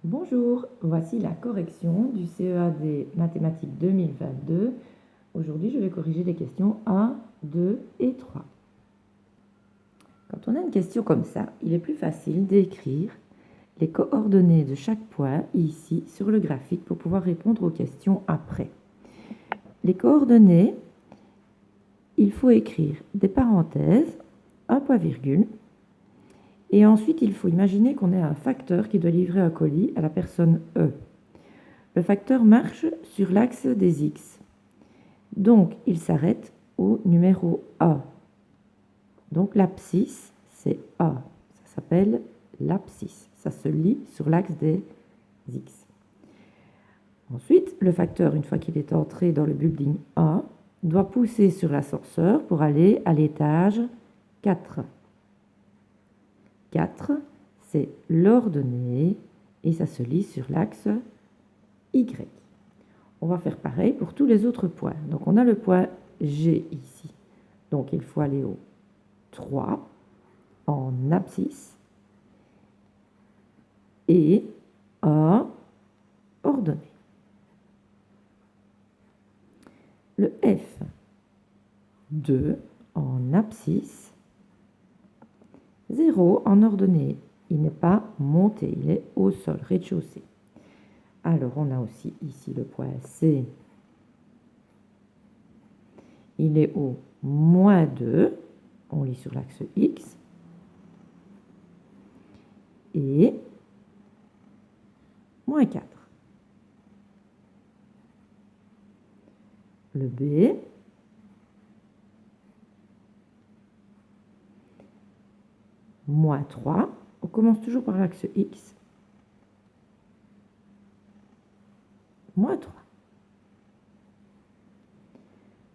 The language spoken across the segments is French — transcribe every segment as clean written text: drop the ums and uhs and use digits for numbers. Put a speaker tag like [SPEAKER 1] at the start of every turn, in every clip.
[SPEAKER 1] Bonjour, voici la correction du CEAD Mathématiques 2022. Aujourd'hui, je vais corriger les questions 1, 2 et 3. Quand on a une question comme ça, il est plus facile d'écrire les coordonnées de chaque point ici sur le graphique pour pouvoir répondre aux questions après. Les coordonnées, il faut écrire des parenthèses, un point virgule, et ensuite il faut imaginer qu'on ait un facteur qui doit livrer un colis à la personne E. Le facteur marche sur l'axe des X. Donc, il s'arrête au numéro A. Donc, l'abscisse, c'est A. Ça s'appelle l'abscisse. Ça se lit sur l'axe des X. Ensuite, le facteur, une fois qu'il est entré dans le building A, doit pousser sur l'ascenseur pour aller à l'étage 4. 4, c'est l'ordonnée et ça se lit sur l'axe Y. On va faire pareil pour tous les autres points. Donc, on a le point G ici. Donc, il faut aller au 3 en abscisse et A ordonnée. Le F, 2 en abscisse, 0 en ordonnée. Il n'est pas monté, il est au sol, rez-de-chaussée. Alors, on a aussi ici le point C. Il est au moins 2. On lit sur l'axe X. Et moins 4. Le B. Moins 3. On commence toujours par l'axe X. Moins 3.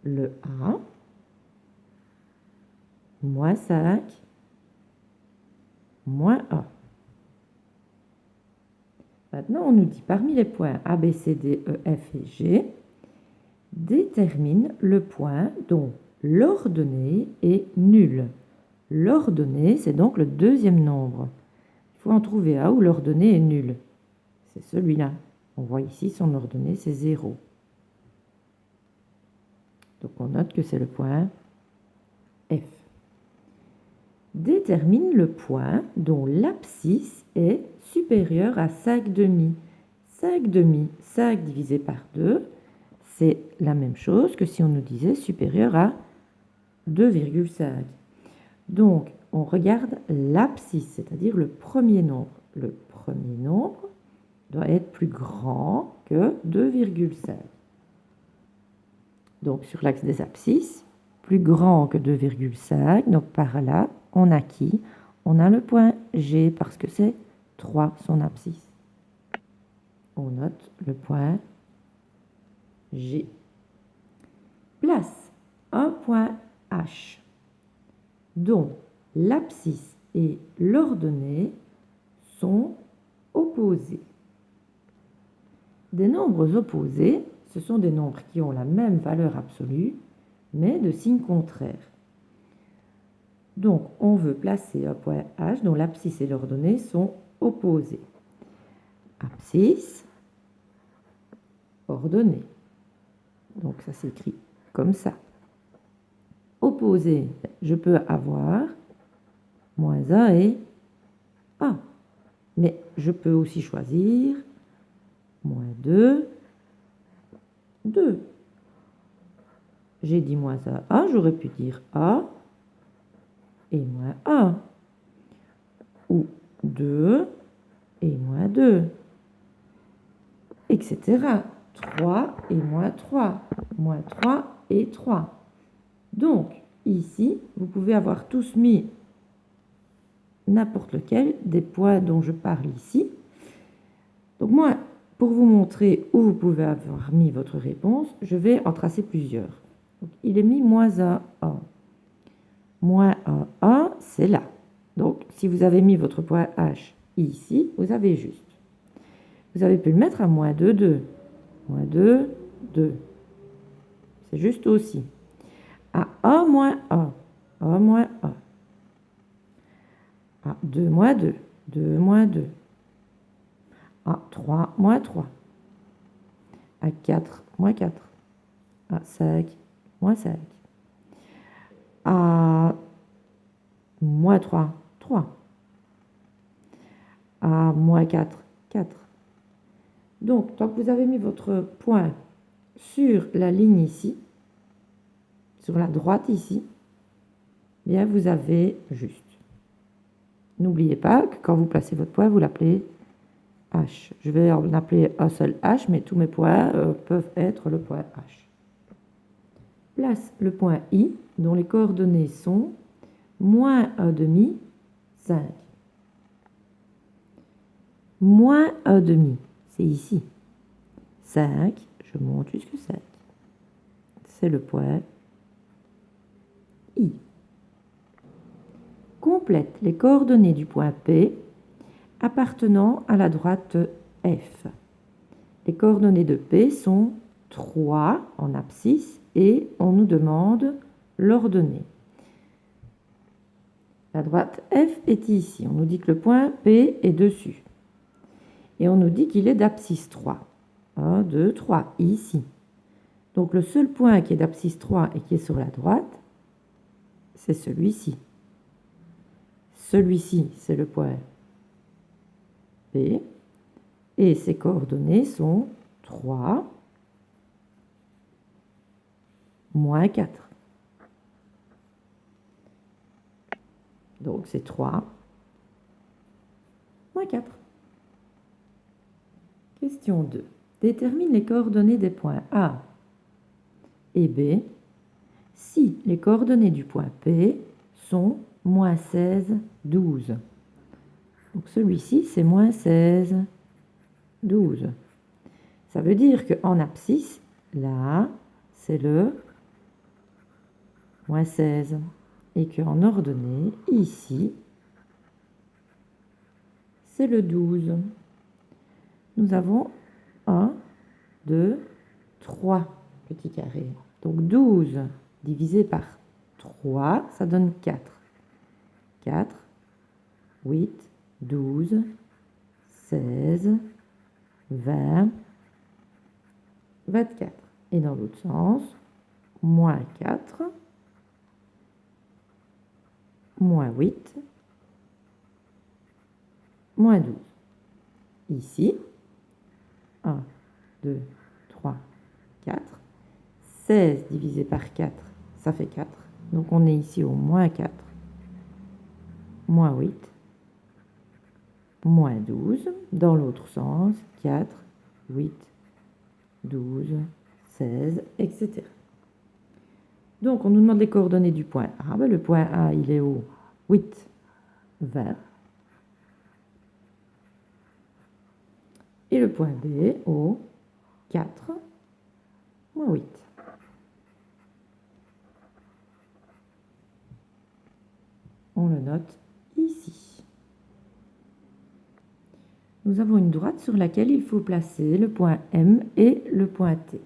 [SPEAKER 1] Le A, moins 5, moins 1. Maintenant, on nous dit parmi les points A, B, C, D, E, F et G, détermine le point dont l'ordonnée est nulle. L'ordonnée, c'est donc le deuxième nombre. Il faut en trouver un où l'ordonnée est nulle. C'est celui-là. On voit ici son ordonnée, c'est 0. Donc on note que c'est le point F. Détermine le point dont l'abscisse est supérieure à 5 demi. 5 demi, 5 divisé par 2, c'est la même chose que si on nous disait supérieur à 2,5. Donc, on regarde l'abscisse, c'est-à-dire le premier nombre. Le premier nombre doit être plus grand que 2,5. Donc, sur l'axe des abscisses, plus grand que 2,5. Donc, par là, on a qui? On a le point G parce que c'est 3 son abscisse. On note le point G. Place un point H dont l'abscisse et l'ordonnée sont opposés. Des nombres opposés, ce sont des nombres qui ont la même valeur absolue, mais de signe contraire. Donc, on veut placer un point H dont l'abscisse et l'ordonnée sont opposés. Abscisse, ordonnée. Donc, ça s'écrit comme ça. Opposé, je peux avoir moins 1 et 1. Mais je peux aussi choisir moins 2, 2. J'ai dit moins 1, 1, j'aurais pu dire A et moins 1. Ou 2 et moins 2. Etc. 3 et moins 3. Moins 3 et 3. Donc, ici, vous pouvez avoir tous mis n'importe lequel des points dont je parle ici. Donc moi, pour vous montrer où vous pouvez avoir mis votre réponse, je vais en tracer plusieurs. Donc, il est mis moins 1, 1. Moins 1, 1, c'est là. Donc, si vous avez mis votre point H ici, vous avez juste. Vous avez pu le mettre à moins 2, 2. Moins 2, 2. C'est juste aussi. À 1 moins 1. 1 moins 1. À 2 moins 2. 2 moins 2. à 3, moins 3, à 4, moins 4, à 5, moins 5, à moins 3, 3, à moins 4, 4. Donc, tant que vous avez mis votre point sur la ligne ici, sur la droite ici, bien vous avez juste. N'oubliez pas que quand vous placez votre point, vous l'appelez H. Je vais en appeler un seul H, mais tous mes points peuvent être le point H. Place le point I, dont les coordonnées sont moins 1,5, 5. Moins 1,5, c'est ici. 5, je monte jusqu'à 5. C'est le point I. Complète les coordonnées du point P appartenant à la droite F. Les coordonnées de P sont 3 en abscisse et on nous demande l'ordonnée. La droite F est ici. On nous dit que le point P est dessus. Et on nous dit qu'il est d'abscisse 3. 1, 2, 3, ici. Donc le seul point qui est d'abscisse 3 et qui est sur la droite, c'est celui-ci. Celui-ci, c'est le point P. Et ses coordonnées sont 3, moins 4. Donc c'est 3, moins 4. Question 2. Détermine les coordonnées des points A et B si les coordonnées du point P sont moins 16, 12. Donc celui-ci, c'est moins 16, 12. Ça veut dire qu'en abscisse, là, c'est le moins 16. Et qu'en ordonnée, ici, c'est le 12. Nous avons 1, 2, 3 petits carrés. Donc 12 divisé par 3, ça donne 4. 4, 8, 12, 16, 20, 24. Et dans l'autre sens, moins 4, moins 8, moins 12. Ici, 1, 2, 3, 4. 16 divisé par 4, ça fait 4. Donc on est ici au moins 4, moins 8, moins 12. Dans l'autre sens, 4, 8, 12, 16, etc. Donc on nous demande les coordonnées du point A. Ben, le point A, il est au 8, 20. Et le point B au 4, moins 8. On le note ici. Nous avons une droite sur laquelle il faut placer le point M et le point T.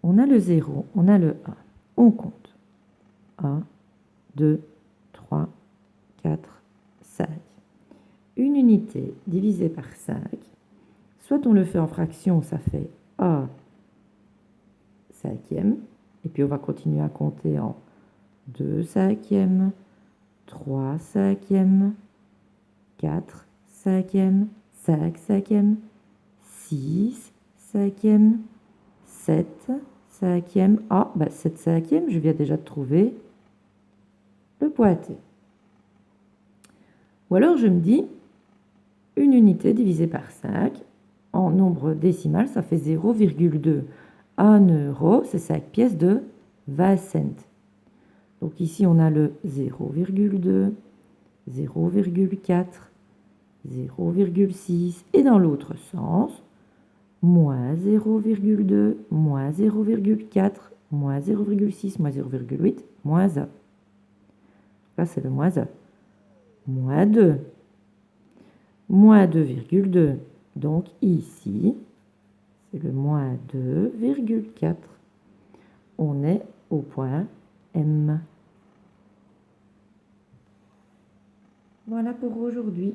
[SPEAKER 1] On a le 0, on a le 1. On compte. 1, 2, 3, 4, 5. Une unité divisée par 5. Soit on le fait en fraction, ça fait 1 cinquième. Et puis on va continuer à compter en 2 cinquièmes, 3 cinquièmes, 4 cinquièmes, 5 cinquièmes, 6 cinquièmes, 7 cinquièmes. Ah, 7 cinquièmes, je viens déjà de trouver le point T. Ou alors je me dis, une unité divisée par 5, en nombre décimal, ça fait 0,2. 1 euro, c'est 5 pièces de 20 cents. Donc ici, on a le 0,2, 0,4, 0,6. Et dans l'autre sens, moins 0,2, moins 0,4, moins 0,6, moins 0,8, moins 1. Là, c'est le moins 1. Moins 2. Moins 2,2. Donc ici, c'est le moins 2,4. On est au point M. Voilà pour aujourd'hui.